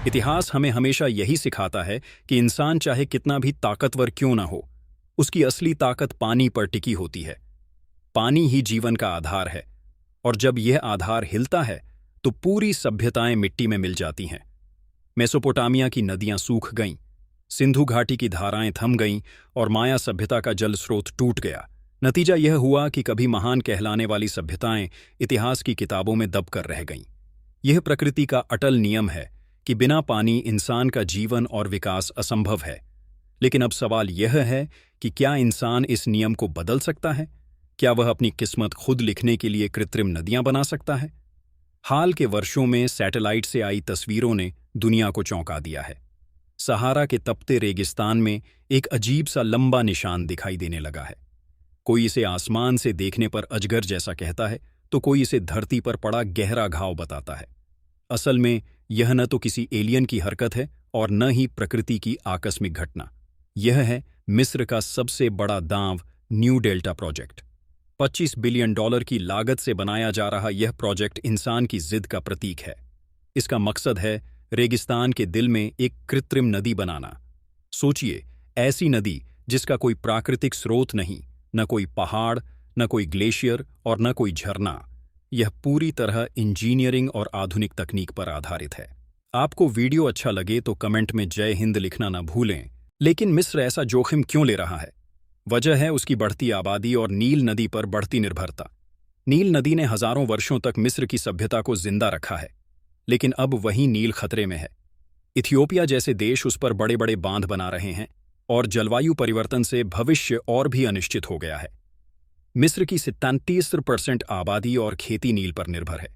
इतिहास हमें हमेशा यही सिखाता है कि इंसान चाहे कितना भी ताकतवर क्यों ना हो, उसकी असली ताकत पानी पर टिकी होती है। पानी ही जीवन का आधार है, और जब यह आधार हिलता है तो पूरी सभ्यताएं मिट्टी में मिल जाती हैं। मेसोपोटामिया की नदियां सूख गईं, सिंधु घाटी की धाराएं थम गईं और माया सभ्यता का जल स्रोत टूट गया। नतीजा यह हुआ कि कभी महान कहलाने वाली सभ्यताएं इतिहास की किताबों में दबकर रह गईं। यह प्रकृति का अटल नियम है कि बिना पानी इंसान का जीवन और विकास असंभव है। लेकिन अब सवाल यह है कि क्या इंसान इस नियम को बदल सकता है? क्या वह अपनी किस्मत खुद लिखने के लिए कृत्रिम नदियां बना सकता है? हाल के वर्षों में सैटेलाइट से आई तस्वीरों ने दुनिया को चौंका दिया है। सहारा के तपते रेगिस्तान में एक अजीब सा लंबा निशान दिखाई देने लगा है। कोई इसे आसमान से देखने पर अजगर जैसा कहता है, तो कोई इसे धरती पर पड़ा गहरा घाव बताता है। असल में यह न तो किसी एलियन की हरकत है और न ही प्रकृति की आकस्मिक घटना। यह है मिस्र का सबसे बड़ा दांव, न्यू डेल्टा प्रोजेक्ट। $25 बिलियन की लागत से बनाया जा रहा यह प्रोजेक्ट इंसान की जिद का प्रतीक है। इसका मकसद है रेगिस्तान के दिल में एक कृत्रिम नदी बनाना। सोचिए, ऐसी नदी जिसका कोई प्राकृतिक स्रोत नहीं, न कोई पहाड़, न कोई ग्लेशियर और न कोई झरना। यह पूरी तरह इंजीनियरिंग और आधुनिक तकनीक पर आधारित है। आपको वीडियो अच्छा लगे तो कमेंट में जय हिंद लिखना न भूलें। लेकिन मिस्र ऐसा जोखिम क्यों ले रहा है? वजह है उसकी बढ़ती आबादी और नील नदी पर बढ़ती निर्भरता। नील नदी ने हजारों वर्षों तक मिस्र की सभ्यता को जिंदा रखा है, लेकिन अब वही नील खतरे में है। इथियोपिया जैसे देश उस पर बड़े बड़े बांध बना रहे हैं और जलवायु परिवर्तन से भविष्य और भी अनिश्चित हो गया है। मिस्र की 37% आबादी और खेती नील पर निर्भर है।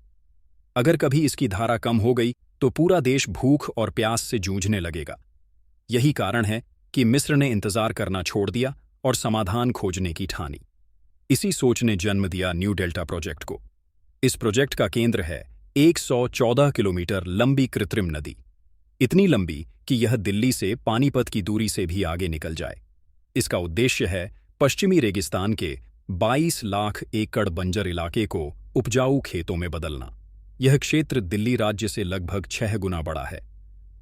अगर कभी इसकी धारा कम हो गई तो पूरा देश भूख और प्यास से जूझने लगेगा। यही कारण है कि मिस्र ने इंतजार करना छोड़ दिया और समाधान खोजने की ठानी। इसी सोच ने जन्म दिया न्यू डेल्टा प्रोजेक्ट को। इस प्रोजेक्ट का केंद्र है 114 किलोमीटर लंबी कृत्रिम नदी, इतनी लंबी कि यह दिल्ली से पानीपत की दूरी से भी आगे निकल जाए। इसका उद्देश्य है पश्चिमी रेगिस्तान के 22 लाख एकड़ बंजर इलाके को उपजाऊ खेतों में बदलना। यह क्षेत्र दिल्ली राज्य से लगभग 6 गुना बड़ा है।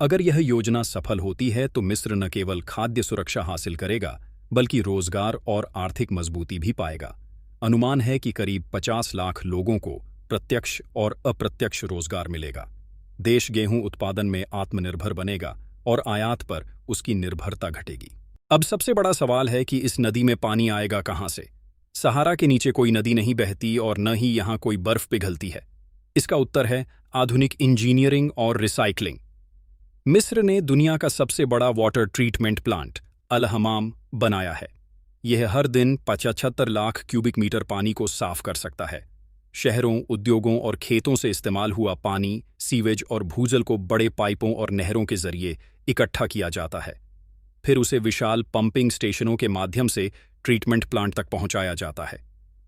अगर यह योजना सफल होती है तो मिस्र न केवल खाद्य सुरक्षा हासिल करेगा, बल्कि रोजगार और आर्थिक मजबूती भी पाएगा। अनुमान है कि करीब 50 लाख लोगों को प्रत्यक्ष और अप्रत्यक्ष रोजगार मिलेगा। देश गेहूं उत्पादन में आत्मनिर्भर बनेगा और आयात पर उसकी निर्भरता घटेगी। अब सबसे बड़ा सवाल है कि इस नदी में पानी आएगा कहां से? सहारा के नीचे कोई नदी नहीं बहती और न ही यहां कोई बर्फ पिघलती है। इसका उत्तर है आधुनिक इंजीनियरिंग और रिसाइकलिंग। मिस्र ने दुनिया का सबसे बड़ा वाटर ट्रीटमेंट प्लांट अल हमाम बनाया है। यह हर दिन 75 लाख क्यूबिक मीटर पानी को साफ कर सकता है। शहरों, उद्योगों और खेतों से इस्तेमाल हुआ पानी, सीवेज और भूजल को बड़े पाइपों और नहरों के जरिए इकट्ठा किया जाता है। फिर उसे विशाल पंपिंग स्टेशनों के माध्यम से ट्रीटमेंट प्लांट तक पहुंचाया जाता है।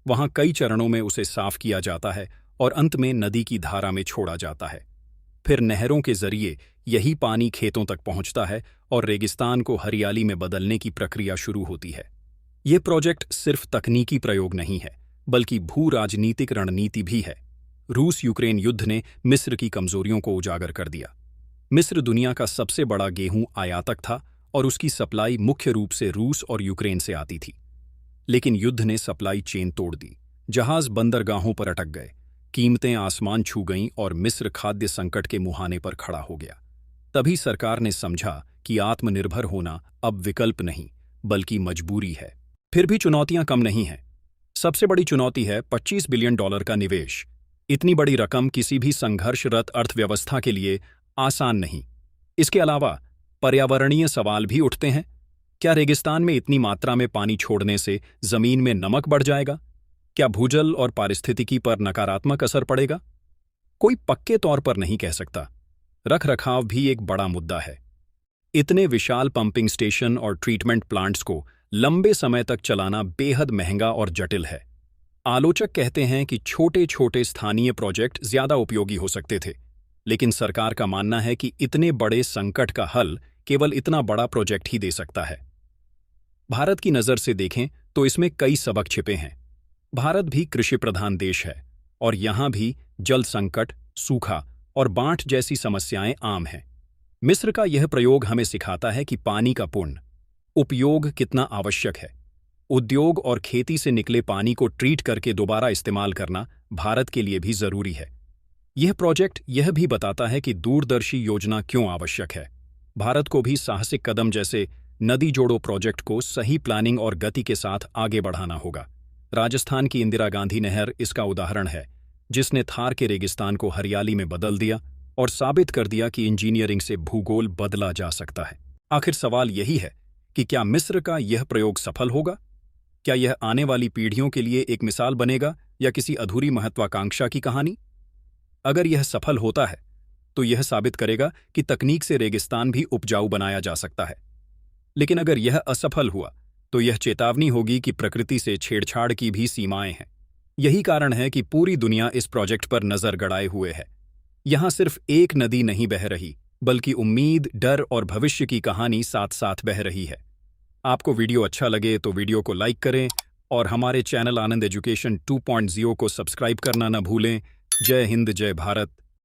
वहां कई चरणों में उसे साफ किया जाता है और अंत में नदी की धारा में छोड़ा जाता है। फिर नहरों के जरिए यही पानी खेतों तक पहुंचता है और रेगिस्तान को हरियाली में बदलने की प्रक्रिया शुरू होती है। यह प्रोजेक्ट सिर्फ तकनीकी प्रयोग नहीं है, बल्कि भू-राजनीतिक रणनीति भी है। रूस यूक्रेन युद्ध ने मिस्र की कमजोरियों को उजागर कर दिया। मिस्र दुनिया का सबसे बड़ा गेहूं आयातक था और उसकी सप्लाई मुख्य रूप से रूस और यूक्रेन से आती थी। लेकिन युद्ध ने सप्लाई चेन तोड़ दी। जहाज बंदरगाहों पर अटक गए, कीमतें आसमान छू गईं और मिस्र खाद्य संकट के मुहाने पर खड़ा हो गया। तभी सरकार ने समझा कि आत्मनिर्भर होना अब विकल्प नहीं, बल्कि मजबूरी है। फिर भी चुनौतियां कम नहीं हैं। सबसे बड़ी चुनौती है $25 बिलियन का निवेश। इतनी बड़ी रकम किसी भी संघर्षरत अर्थव्यवस्था के लिए आसान नहीं। इसके अलावा पर्यावरणीय सवाल भी उठते हैं। क्या रेगिस्तान में इतनी मात्रा में पानी छोड़ने से जमीन में नमक बढ़ जाएगा? क्या भूजल और पारिस्थितिकी पर नकारात्मक असर पड़ेगा? कोई पक्के तौर पर नहीं कह सकता। रखरखाव भी एक बड़ा मुद्दा है। इतने विशाल पंपिंग स्टेशन और ट्रीटमेंट प्लांट्स को लंबे समय तक चलाना बेहद महंगा और जटिल है। आलोचक कहते हैं कि छोटे छोटे स्थानीय प्रोजेक्ट ज्यादा उपयोगी हो सकते थे, लेकिन सरकार का मानना है कि इतने बड़े संकट का हल केवल इतना बड़ा प्रोजेक्ट ही दे सकता है। भारत की नज़र से देखें तो इसमें कई सबक छिपे हैं। भारत भी कृषि प्रधान देश है और यहाँ भी जल संकट, सूखा और बाढ़ जैसी समस्याएं आम हैं। मिस्र का यह प्रयोग हमें सिखाता है कि पानी का पूर्ण उपयोग कितना आवश्यक है। उद्योग और खेती से निकले पानी को ट्रीट करके दोबारा इस्तेमाल करना भारत के लिए भी जरूरी है। यह प्रोजेक्ट यह भी बताता है कि दूरदर्शी योजना क्यों आवश्यक है। भारत को भी साहसिक कदम जैसे नदी जोड़ो प्रोजेक्ट को सही प्लानिंग और गति के साथ आगे बढ़ाना होगा। राजस्थान की इंदिरा गांधी नहर इसका उदाहरण है, जिसने थार के रेगिस्तान को हरियाली में बदल दिया और साबित कर दिया कि इंजीनियरिंग से भूगोल बदला जा सकता है। आखिर सवाल यही है कि क्या मिस्र का यह प्रयोग सफल होगा? क्या यह आने वाली पीढ़ियों के लिए एक मिसाल बनेगा या किसी अधूरी महत्वाकांक्षा की कहानी? अगर यह सफल होता है तो यह साबित करेगा कि तकनीक से रेगिस्तान भी उपजाऊ बनाया जा सकता है। लेकिन अगर यह असफल हुआ तो यह चेतावनी होगी कि प्रकृति से छेड़छाड़ की भी सीमाएं हैं। यही कारण है कि पूरी दुनिया इस प्रोजेक्ट पर नजर गड़ाए हुए है। यहां सिर्फ एक नदी नहीं बह रही, बल्कि उम्मीद, डर और भविष्य की कहानी साथ साथ बह रही है। आपको वीडियो अच्छा लगे तो वीडियो को लाइक करें और हमारे चैनल आनंद एजुकेशन 2.0 को सब्सक्राइब करना न भूलें। जय हिंद, जय भारत।